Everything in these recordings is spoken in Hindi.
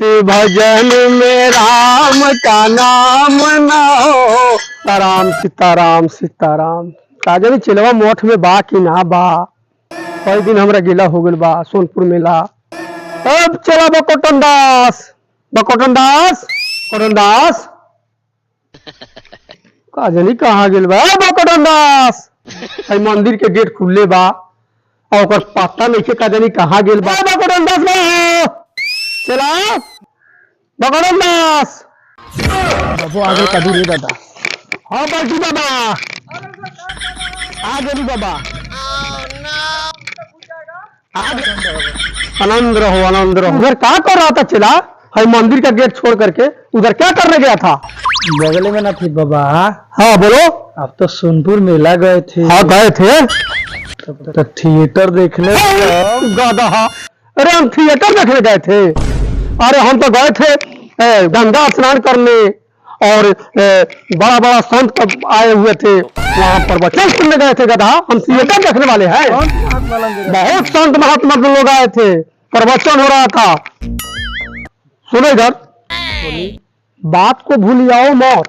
भजन में राम का नाम ना हो। सीताराम सीताराम सीताराम। काजल चिलवा मोठ में बा कि ना बा। कई दिन हमरा गिला हो गल बा सोनपुर मेला। अब चला बकोटन दास बकोटन दास बकोटन दास। काजली कहाँ गेल बा बकोटन दास। मंदिर के गेट खुले बा और ओकर पता नहीं के काजली कहाँ गेल बा बकोटन दास बा। चला बकोटन दास। बाबू आगे का दूर दादा। हाँ बाकी बाबा आ गई बाबा। आनंद रहो आनंद रहो। उधर क्या कर रहा था चला है मंदिर का गेट छोड़ करके उधर क्या करने गया था। बगल में ना थी बाबा। हाँ बोलो। आप तो सोनपुर मेला गए थे। हाँ गए थे तो थिएटर देखने। गादा। अरे हम थिएटर देखने गए थे। अरे हम तो गए थे गंगा स्नान करने और बड़ा बड़ा संत आए हुए थे वहां पर वचन सुनने गए थे गधा। हम थिएटर देखने वाले हैं। बहुत संत महात्मा लोग आए थे प्रवचन हो रहा था। सुनो इधर बात को भूल जाओ मत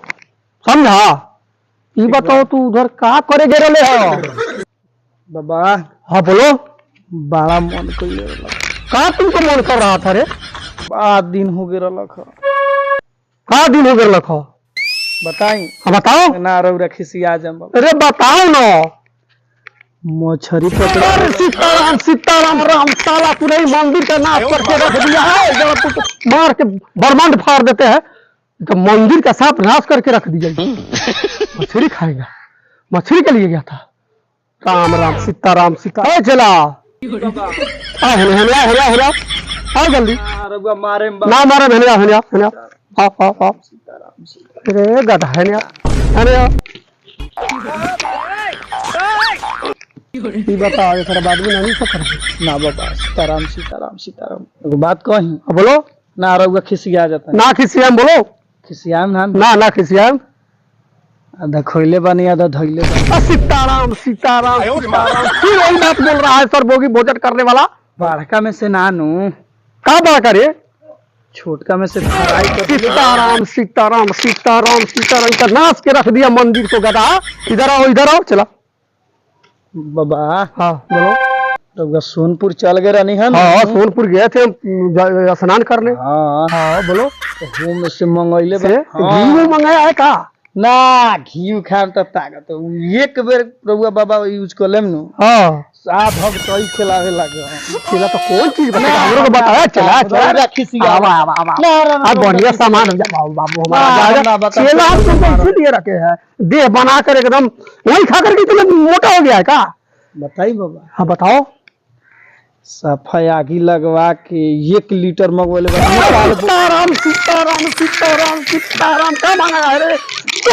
समझा। ये बताओ तू उधर क्या करे गे रहे हो बाबा। हाँ बोलो। बड़ा मन कर कहा तुमको मन कर रहा था रे। बड़ा दिन हो गया रखा। कहा दिन हो गया रखा बताई। हाँ बताओ ना रौरा खिसिया जम। अरे बताओ ना। मछली पकड़ा। सीताराम सीताराम राम साला पूरे मंदिर का नाश करके रख दिया है। जब तू मार के ब्रह्मांड फाड़ देते हैं तो मंदिर का साफ नाश करके रख दिया। मछली खाएगा मछली के लिए गया था। राम राम सीताराम सीताराम चला आओ जल्दी। मारे ना मारे भेनिया भेनिया भेनिया आओ आओ आओ। अरे गधा है ये बताओ ये बाद में नहीं सकता ना बाबा। सीताराम सीताराम सीताराम। एगो बात कही। बोलो। ना रउआ खिसिया जाता है। ना खिसियाम बोलो। खिसियाम ना ना खिसियाम। आधा खोइले बनी आधा धइले बनी। सीताराम सीताराम सीताराम। फिर वही बात बोल रहा है सर भोगी भोजन करने वाला। बड़का में से नानू कहाँ बड़ा करे छोटका में से फ्राई कर। सीताराम सीताराम सीताराम सीताराम का नाश के रख दिया मंदिर को गधा। इधर आओ चला। बाबा। हाँ बोलो। तो सोनपुर चल गए रहनी है। हाँ सोनपुर गए थे स्नान करने। हाँ हाँ बोलो। तो में से मंगैले घी मंगाया है का ना घी खाम तो ताकत एक बेर रउआ बाबा यूज कर लेम नु। हाँ साफ भगतई खिलावे लागे। खिला तो कौन चीज बता हमरो को बताया चला चला खिसिया। अब बढ़िया सामान बाबू हमारा चला हमको कैसे दिए रखे हैं देह बना कर एकदम वही खा करके तुम मोटा हो गया है का। बताई बाबा। हाँ बताओ। सफाई आगी लगवा के 1 लीटर मंगवाले। सीताराम सीताराम सीताराम सीताराम क्या मांगा है रे। आ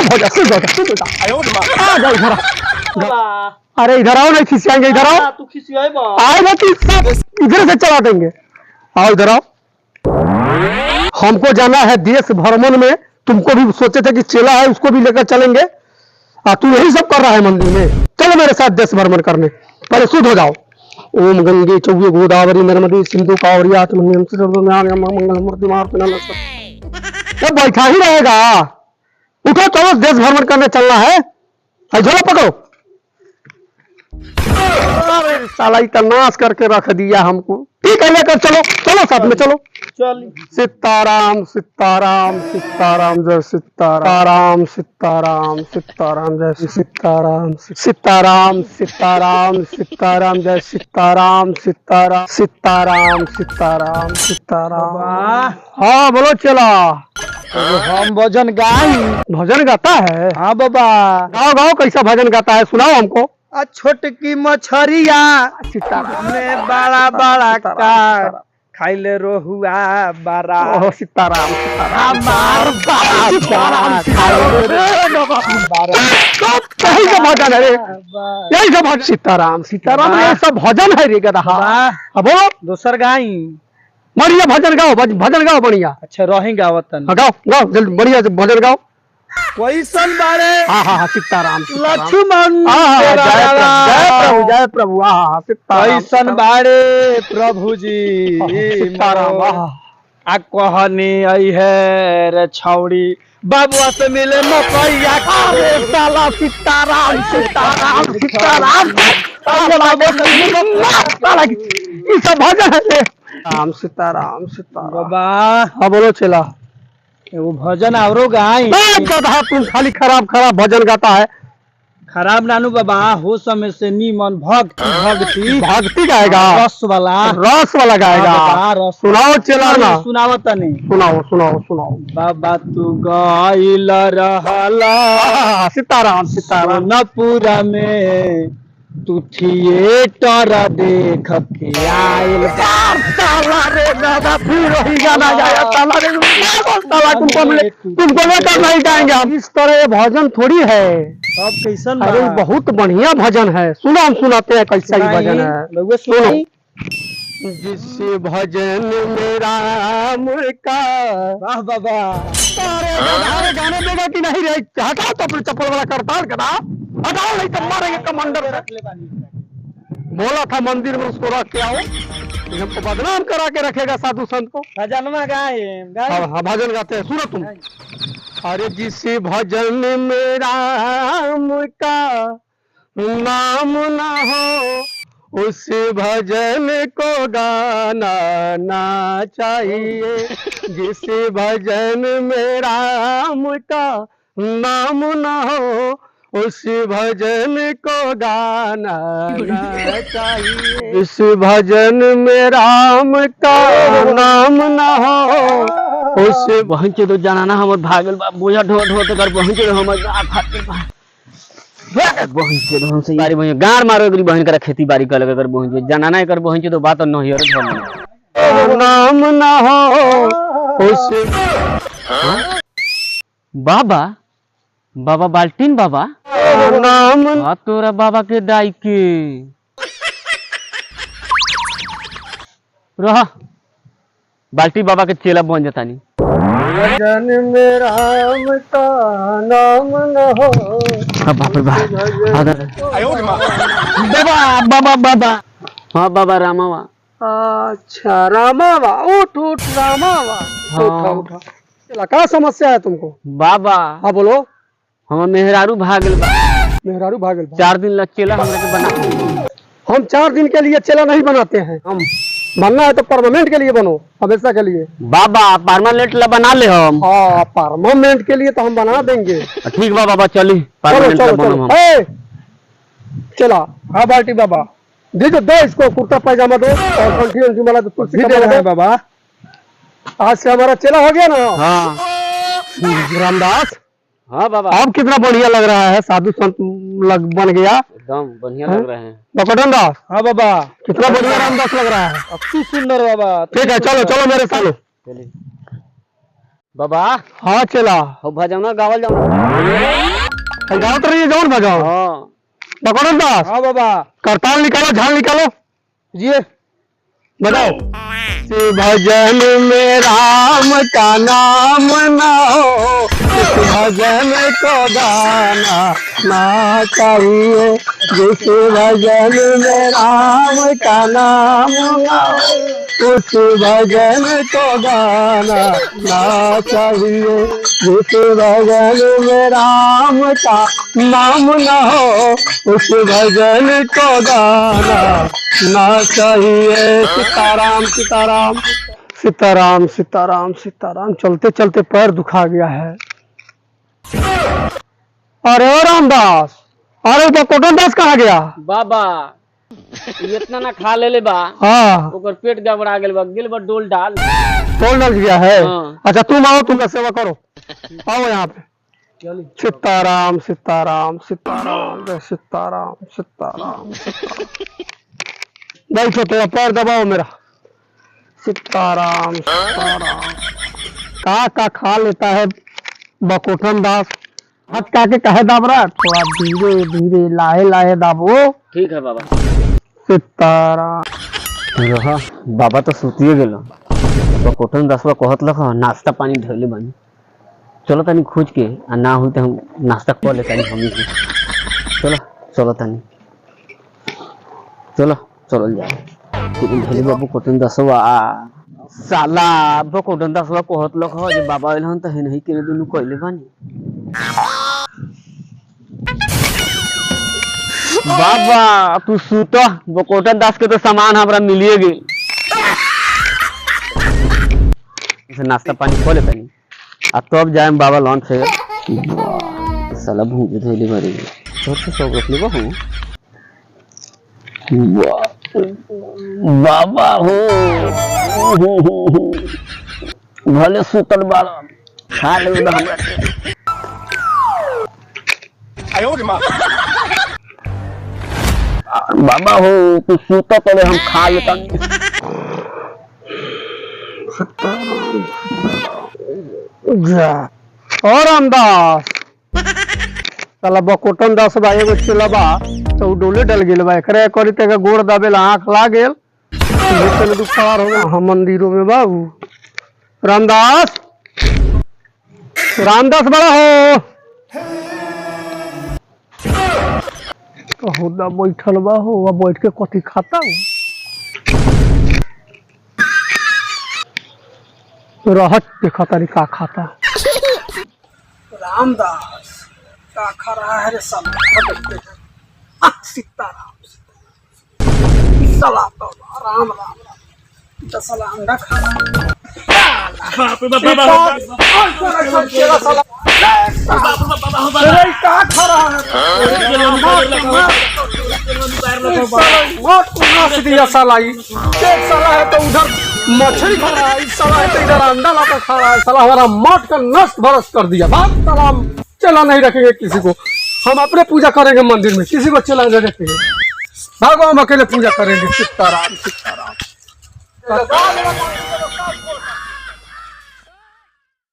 जा इधर। अरे इधर आओ नहीं खिसियाएंगे इधर आओ। तू खिसियाए बा। आए ना कि इधर से चला देंगे। आओ इधर आओ। हमको जाना है देश भ्रमण में। तुमको भी सोचे थे कि चेला है उसको भी लेकर चलेंगे। तू यही सब कर रहा है मंदिर में। चलो मेरे साथ देश भ्रमण करने। पहले शुद्ध हो जाओ। ओम गंगे चौवे गोदावरी नर्मदे सिंधु कावरी मंगलमूर्ति सब बैठा ही रहेगा। उठो चलो देश भ्रमण करने चलना है। झोला पकड़ो। अरे साला इतना नाश करके रख दिया हमको। ठीक है लेकर चलो चलो साथ में चलो। चल सीताराम सीताराम सीताराम जय सीताराम सीताराम सीताराम जय सीताराम सीताराम सीताराम सीताराम जय सीताराम सीताराम सीताराम सीताराम सीताराम। हाँ बोलो चला। हम भजन गाई। भजन गाता है। हाँ बाबा। गाओ गाओ कैसा भजन गाता है सुनाओ हमको। छोटकी मछरिया में बड़ा बड़ा का खाइले रोहुआ बड़ा। सीताराम यही सब भजन है रे। यही सब भजन सीताराम सीताराम ये सब भजन है रे गधा। अब दोसर गाई बढ़िया भजन गाओ बढ़िया। अच्छा रही गावतन। गाओ गाओ जल्दी बढ़िया भजन गाओ। कैसन बारे। हाँ सीताराम लक्ष्मण। जय प्रभु। हाँ कैसन बारे प्रभु जी। सीताराम। आ कहनी आई है रे छौड़ी बाबुआ से मिले मकैया अरे साला सीताराम सीताराम सीताराम साला ये सब भजन है रे। राम सीताराम सीताराम। बाबा हाँ बोलो चला। एगो भजन आवरो गाई गधा तुम खाली खराब खराब भजन गाता है। खराब नानू बाबा हो समय से नीमन भक्ति भक्ति भक्ति गाएगा रस वाला गाएगा। हाँ, रस सुनाओ चला ना। सुनाओ तनी सुनाओ सुनाओ सुनाओ। बाबा तू गाइल रहला सीताराम सीताराम। सोनपुरा में तू थिएटर देख के आइल साला रे दादा फिर वही गाना गाया। साला रे साला तुमको लेकर नहीं जाएंगे हम। इस तरह भजन थोड़ी है। सब कैसन अरे बहुत बढ़िया भजन है। सुनो हम सुनाते हैं कैसा ही भजन है। सुनो जिस भजन में राम का। वाह बाबा अरे गाने देगा कि नहीं रे। हटाओ तो अपने चप्पल वाला करतार करा। हटाओ नहीं तो मारेंगे कमांडर से। बोला था मंदिर में उसको रख के आओ। हमको बदनाम करा के रखेगा साधु संत को। भजन गाए हाँ भजन गाते हैं। सुनो तुम। अरे जिस भजन में राम का नाम ना हो उस भजन को गाना ना चाहिए। जिस भजन में राम का नाम ना हो उस भजन को गाना ना चाहिए। जिस भजन में राम का नाम ना हो उस बहन के तो जाना ना हमर भागल बा बोझा ढो ढो तो कर बहन के हमर खातिर बा बहन के हम से यारी बहन गार मारो एकरी बहन कर खेती बाड़ी कर कर बहन के जाना ना कर बहन के तो बात न हियर धर्म नाम ना हो उस बाबा बाबा बाल्टीन बाबा नाम हाँ तोरा बाबा के दाई के रहा बाल्टी बाबा के चेला बन जाता नहीं। भजन में राम का नाम न हो। बाप रे बाबा बाबा बाबा हाँ बाबा रामावा। अच्छा रामावा उठ उठ रामावा। उठा उठा चला क्या समस्या है तुमको बाबा। हाँ बोलो। हम मेहरारू भागल बा। मेहरारू भागल बा 4 दिन लग चेला हमरा के बना। हम 4 दिन के लिए चेला नहीं बनाते हैं। हम बनना है तो परमानेंट के लिए बनो हमेशा के लिए। बाबा परमानेंट ला बना ले हम। हाँ परमानेंट के लिए तो हम बना देंगे। ठीक बा बाबा चली परमानेंट ला बनो हम। चला हाँ बाल्टी बाबा दीजिए दो इसको कुर्ता पैजामा दो और कंठी उनकी वाला कुर्सी दे बाबा। आज से हमारा चेला हो गया ना। हाँ रामदास। हाँ बाबा अब कितना बढ़िया लग रहा है। साधु संत बन गया एकदम बढ़िया लग रहे हैं। बकटन दास। हाँ बाबा कितना बढ़िया रामदास लग रहा है। अति सुंदर बाबा। ठीक है चलो चलो मेरे साथ चलिए बाबा। हाँ चला हो भजन गावल जाओ गाँव तो रही जौन बजाओ। हाँ बकटन दास। हाँ बाबा करताल निकालो झाल निकालो जी बताओ। भजन में राम का नाम ना हो उस भजन को गाना ना चाहिए। जिस भजन में राम का नाम ना हो उस भजन को गाना ना चाहिए। जिस भजन में राम का नाम ना हो उस भजन को गाना ना चाहिए। सीताराम सीताराम सीताराम सीताराम सीताराम। चलते चलते पैर दुखा गया है। अरे ओ रामदास। अरे तो कोटन दास कहाँ गया बाबा। इतना ना खा ले बा। हाँ ओकर पेट गड़बड़ा गेल बा गिल बा डोल डाल गया है। हाँ। अच्छा तुम आओ तुम सेवा करो आओ यहाँ पे। सीताराम सीताराम सीताराम सीताराम सीताराम सीताराम। बैठो तेरा पैर दबाओ मेरा। सीताराम सीताराम का खा लेता है बकोटन दास। हाथ का के कहे दाब रहा थोड़ा धीरे धीरे लाहे लाहे दाबो। ठीक है बाबा। सीताराम बाबा तो सुतिए गेल बकोटन दासवा कहत लख नाश्ता पानी ढले बनी। चलो तनी खोज के आ ना हो तो हम नाश्ता कर ले तनी हम चलो चलो तनी चलो चलो जाए। ढले बाबू कोटन दासवा साला बकोटन दासवा कहत लख जे बाबा आइल हन त हे नहीं केने दुनु कइले बानी बाबा तू सुत बकोटन दास के तो सामान हमरा मिलिए गेल से नाश्ता पानी खोले तनी आ तब जाए बाबा लॉन्च है साला भूख धोली भरी छोटे सब रख लेबो हूं बाबा हो भले सुतल बाल खा ले हमरा आयो रे मां बाबा हो तू सुत तले हम खा लेता और रामदास साला बकोटन दास बा एगो चलबा तो डोले डल गेल बा एकरे करी तक गोड़ दाबेला आंख ला गेल चल दू खड़ा हो गया हम मंदिरों में बाबू रामदास रामदास बड़ा हो होदा बैठल बा हो बैठ के कथी खाता हो रहत देखा तारी का खाता रामदास का खा रहा है रे सब सीताराम सला तो राम राम तो साला अंडा खा रहा बाप रे बाप का खा रहा है दिया साला एक साला है तो उधर मछली खा रहा है इस साला है तो इधर अंडा लाकर खा रहा है साला हमारा मठ का नष्ट भरस कर दिया बाप सलाम चला नहीं रखेंगे किसी को हम अपने पूजा करेंगे मंदिर में किसी को चला नहीं रखेंगे भागो हम अकेले पूजा करेंगे सीताराम सीताराम